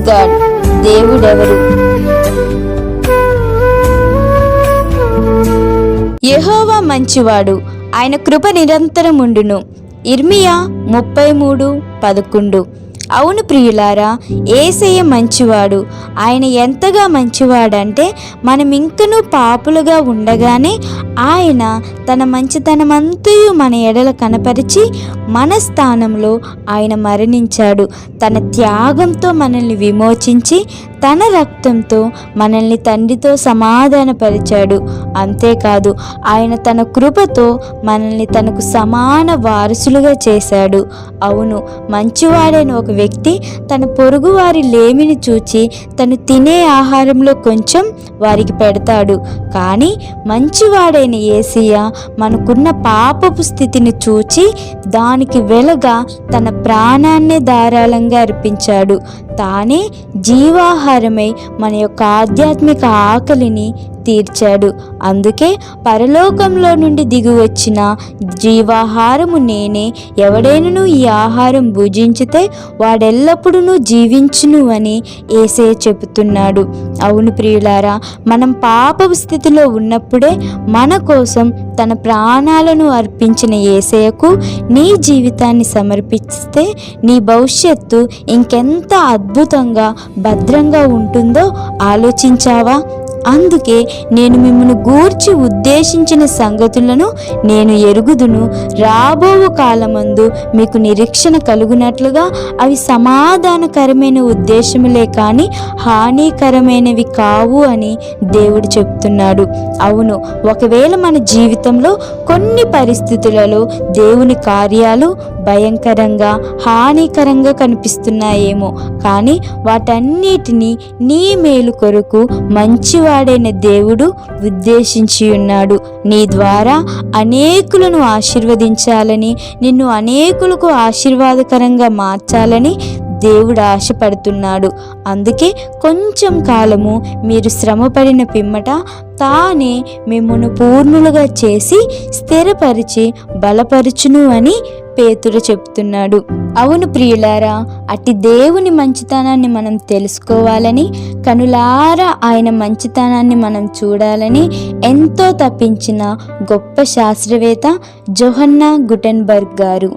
God. దేవుడెవరు? యెహోవా మంచివాడు, ఆయన కృప నిరంతరం ఉండును. ఇర్మియా 33:11. అవును ప్రియులారా, యేసయ్య మంచివాడు. ఆయన ఎంతగా మంచివాడంటే మనం ఇంకనూ పాపులుగా ఉండగానే ఆయన తన మంచితనమంతయు మన ఎడల కనపరిచి మన స్థానంలో ఆయన మరణించాడు. తన త్యాగంతో మనల్ని విమోచించి తన రక్తంతో మనల్ని తండ్రితో సమాధానపరిచాడు. అంతేకాదు, ఆయన తన కృపతో మనల్ని తనకు సమాన వారసులుగా చేశాడు. అవును, మంచివాడైన ఒక వ్యక్తి తన పొరుగువారి లేమిని చూచి తను తినే ఆహారంలో కొంచెం వారికి పెడతాడు. కానీ మంచివాడైన యేసయ్య మనకున్న పాపపు స్థితిని చూచి దానికి వెలగా తన ప్రాణాన్నే ధారాళంగా అర్పించాడు. తానే జీవాహారమై మన యొక్క ఆధ్యాత్మిక ఆకలిని తీర్చాడు. అందుకే పరలోకంలో నుండి దిగి వచ్చిన జీవాహారము నేనే, ఎవడైనను ఈ ఆహారం భుజించితే వాడెల్లప్పుడూ జీవించును అని యేసయ్య చెబుతున్నాడు. అవును ప్రియులారా, మనం పాపపు స్థితిలో ఉన్నప్పుడే మన కోసం తన ప్రాణాలను అర్పించిన యేసయ్యకు నీ జీవితాన్ని సమర్పిస్తే నీ భవిష్యత్తు ఇంకెంత అద్భుతంగా భద్రంగా ఉంటుందో ఆలోచించావా? అందుకే నేను మిమ్మల్ని గూర్చి ఉద్దేశించిన సంగతులను నేను ఎరుగుదును. రాబో కాలమందు మీకు నిరీక్షణ కలుగునట్లుగా అవి సమాధానకరమైన ఉద్దేశములే కానీ హానికరమైనవి కావు అని దేవుడు చెప్తున్నాడు. అవును, ఒకవేళ మన జీవితంలో కొన్ని పరిస్థితులలో దేవుని కార్యాలు భయంకరంగా హానికరంగా కనిపిస్తున్నాయేమో, కానీ వాటన్నిటినీ నీ మేలు కొరకు మంచివాడైన దేవుడు ఉద్దేశించి ఉన్నాడు. నీ ద్వారా అనేకులను ఆశీర్వదించాలని, నిన్ను అనేకులకు ఆశీర్వాదకరంగా మార్చాలని దేవుడు ఆశపడుతున్నాడు. అందుకే కొంచెం కాలము మీరు శ్రమపడిన పిమ్మట తానే మిమ్మును పూర్ణులుగా చేసి స్థిరపరిచి బలపరుచును అని పేతురు చెప్తున్నాడు. అవును ప్రియులారా, అట్టి దేవుని మంచితనాన్ని మనం తెలుసుకోవాలని, కనులారా ఆయన మంచితనాన్ని మనం చూడాలని ఎంతో తప్పించిన గొప్ప శాస్త్రవేత్త జోహన్నా గుటెన్బర్గ్ గారు.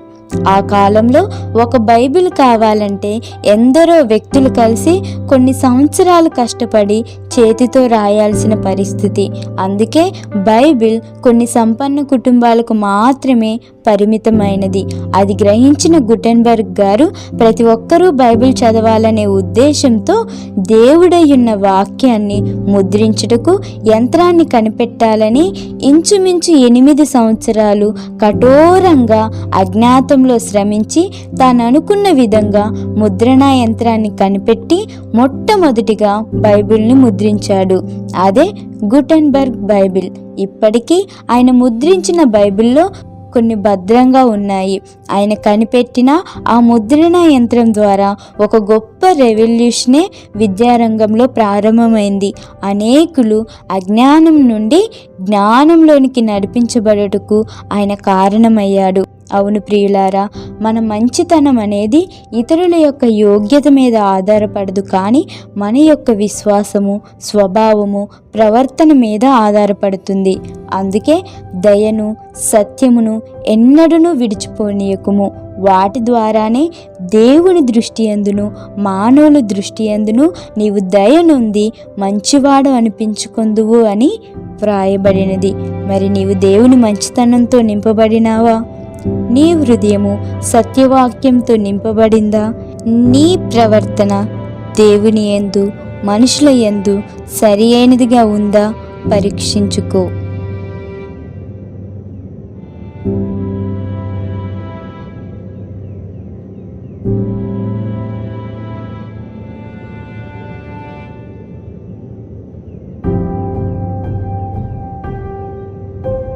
ఆ కాలంలో ఒక బైబిల్ కావాలంటే ఎందరో వ్యక్తులు కలిసి కొన్ని సంవత్సరాలు కష్టపడి చేతితో రాయాల్సిన పరిస్థితి. అందుకే బైబిల్ కొన్ని సంపన్న కుటుంబాలకు మాత్రమే పరిమితమైనది. అది గ్రహించిన గుటెన్బర్గ్ గారు ప్రతి ఒక్కరూ బైబిల్ చదవాలనే ఉద్దేశంతో దేవుడయ్యున్న వాక్యాన్ని ముద్రించుటకు యంత్రాన్ని కనిపెట్టాలని ఇంచుమించు 8 సంవత్సరాలు కఠోరంగా అజ్ఞాతంలో శ్రమించి తాను అనుకున్న విధంగా ముద్రణా యంత్రాన్ని కనిపెట్టి మొట్టమొదటిగా బైబిల్ని ముద్రించాడు. అదే గుటెన్బర్గ్ బైబిల్. ఇప్పటికీ ఆయన ముద్రించిన బైబిల్లో కొన్ని భద్రంగా ఉన్నాయి. ఆయన కనిపెట్టిన ఆ ముద్రణ యంత్రం ద్వారా ఒక గొప్ప రెవల్యూషనే విద్యారంగంలో ప్రారంభమైంది. అనేకులు అజ్ఞానం నుండి జ్ఞానంలోనికి నడిపించబడుటకు ఆయన కారణమయ్యాడు. అవును ప్రియులారా, మన మంచితనం అనేది ఇతరుల యొక్క యోగ్యత మీద ఆధారపడదు, కానీ మన యొక్క విశ్వాసము, స్వభావము, ప్రవర్తన మీద ఆధారపడుతుంది. అందుకే దయను, సత్యమును ఎన్నడూనూ విడిచిపోనీయకుము. వాటి ద్వారానే దేవుని దృష్టి యందును మానవుల దృష్టి యందును నీవు దయనుంది మంచివాడు అనిపించుకొందువు అని వ్రాయబడినది. మరి నీవు దేవుని మంచితనంతో నింపబడినావా? నీ హృదయము సత్యవాక్యంతో నింపబడిందా? నీ ప్రవర్తన దేవుని యందు, మనుషుల యందు సరి అయినదిగా ఉందా? పరీక్షించుకో.